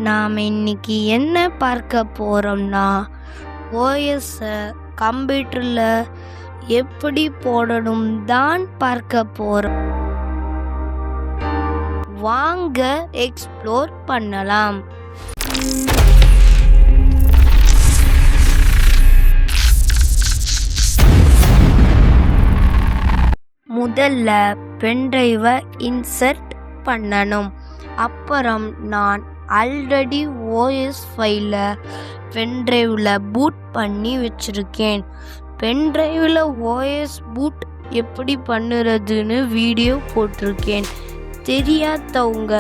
நாம் இன்னைக்கு என்ன பார்க்க போறோம்னா ஓஎஸ் கம்ப்யூட்டரில் எப்படி போடணும் தான் பார்க்க போறோம். வாங்க எக்ஸ்ப்ளோர் பண்ணலாம். முதல்ல பென்டிரைவை இன்சர்ட் பண்ணணும். அப்புறம் நான் ஆல்ரெடி ஓஎஸ் ஃபைலை பென்டிரைவில் பூட் பண்ணி வச்சுருக்கேன். பென்டிரைவில் ஓஎஸ் பூட் எப்படி பண்ணுறதுன்னு வீடியோ போட்டிருக்கேன். தெரியாதவங்க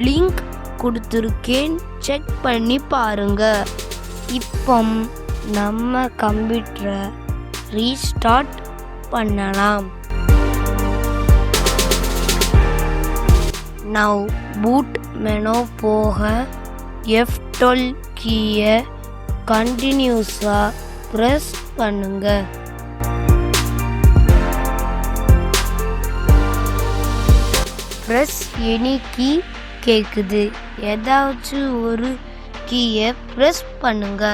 லிங்க் கொடுத்துருக்கேன், செக் பண்ணி பாருங்க. இப்போ நம்ம கம்ப்யூட்டரை ரீஸ்டார்ட் பண்ணலாம். நவ் பூட் மெனு போக F12 கீயை கண்டினியூஸாக ப்ரெஸ் பண்ணுங்க. ப்ரெஸ் எனி கீ கேட்குது, ஏதாச்சும் ஒரு கீயை ப்ரெஸ் பண்ணுங்க.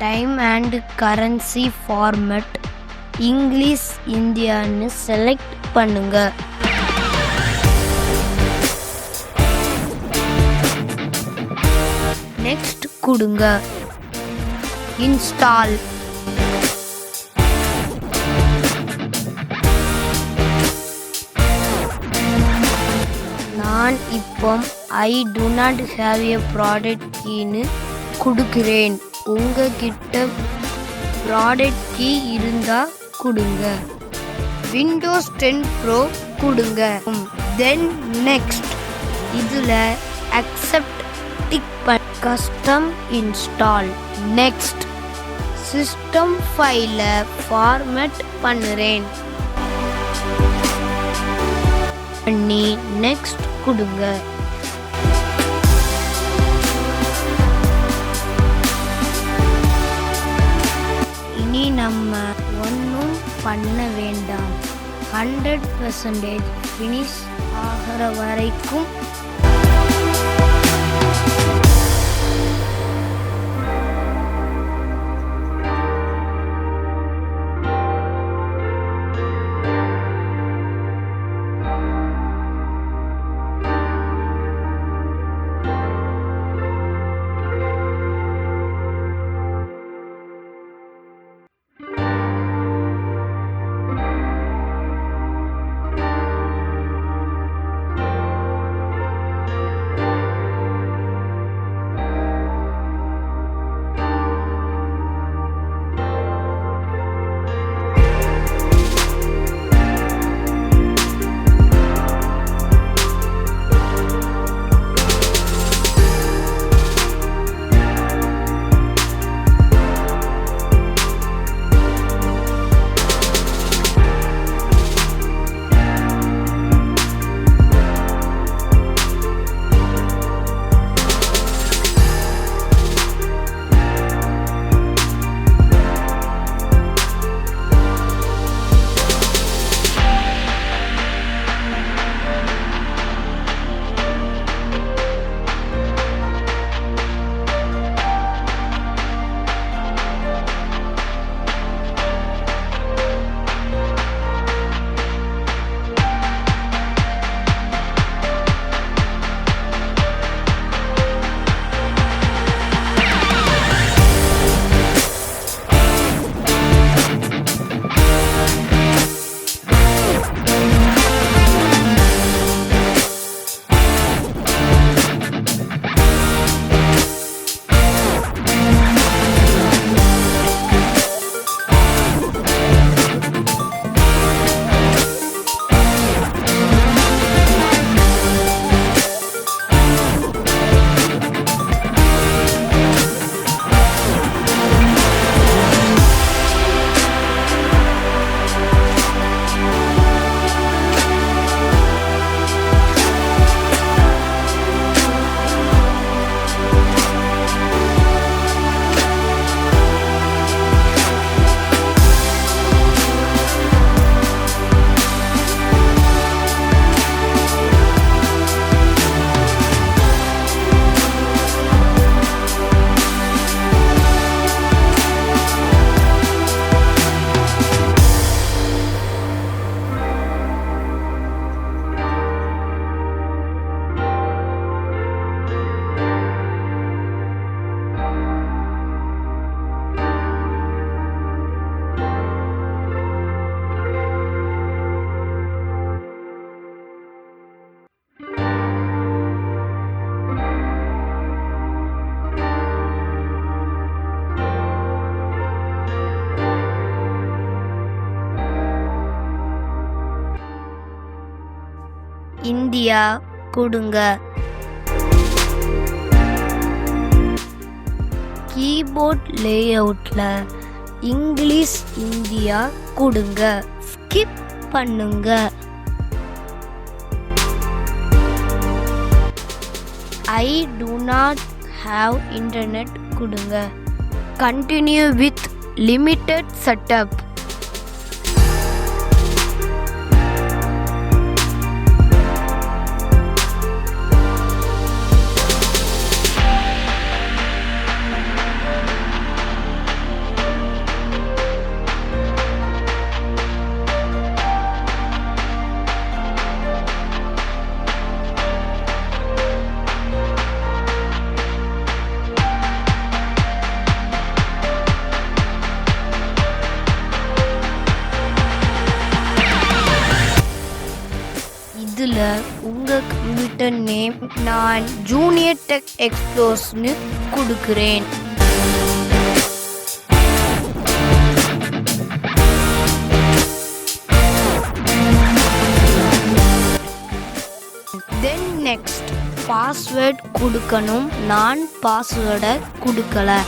Time and currency format English இந்தியான்னு செலக்ட் பண்ணுங்க. நெக்ஸ்ட் கொடுங்க. இன்ஸ்டால். நான் இப்போ I do not have a product கீன்னு கொடுக்கிறேன். உங்ககிட்ட ப்ராடக்ட் கீ இருந்தால் கொடுங்க. விண்டோஸ் 10 ப்ரோ கொடுங்க. தென் நெக்ஸ்ட் இதில் அக்செப்ட் டிக் பண்ண கஸ்டம் இன்ஸ்டால். நெக்ஸ்ட் சிஸ்டம் ஃபைலை ஃபார்மேட் பண்ணுறேன் பண்ணி நெக்ஸ்ட் கொடுங்க. இனி நம்ம ஒன்றும் பண்ண வேண்டாம். 100% ஃபினிஷ் ஆகிற வரைக்கும் இந்தியா கொடுங்க. கீபோர்ட் லேஅவுட்ல இங்கிலீஷ் இந்தியா கொடுங்க. ஸ்கிப் பண்ணுங்க. ஐ do not have internet கொடுங்க. Continue with limited setup. இதில் உங்கள் கம்ப்யூட்டர் நேம் நான் ஜூனியர் டெக் எக்ஸ்ப்ளோர்ஸ்னு கொடுக்குறேன். தென் நெக்ஸ்ட் பாஸ்வேர்ட் கொடுக்கணும். நான் பாஸ்வேர்டை கொடுக்கல.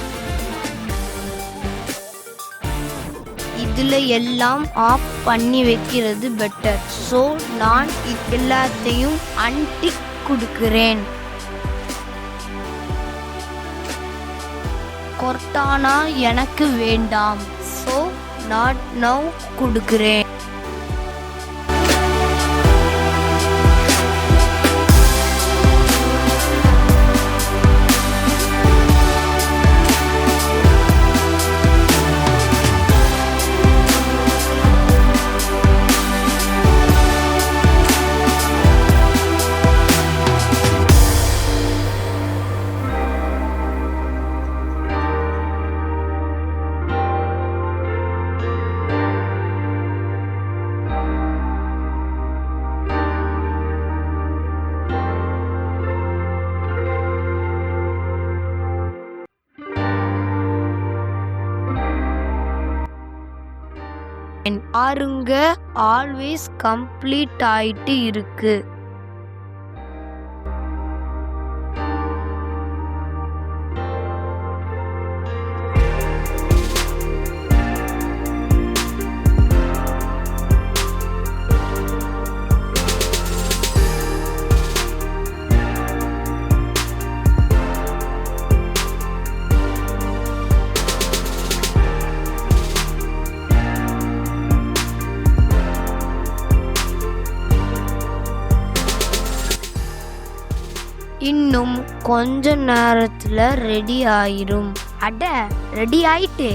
இதில் எல்லாம் ஆஃப் பண்ணி வைக்கிறது பெட்டர். ஸோ நான் எல்லாத்தையும் அன்டிக் கொடுக்குறேன். கொர்டானா எனக்கு வேண்டாம். ஸோ நாட் நவ் கொடுக்குறேன். பாருங்க, ஆல்வேஸ் கம்ப்ளீட் ஆயிட்டு இருக்கு. இன்னும் கொஞ்ச நேரத்துல ரெடி ஆயிரும். அட, ரெடி ஆயிட்டு.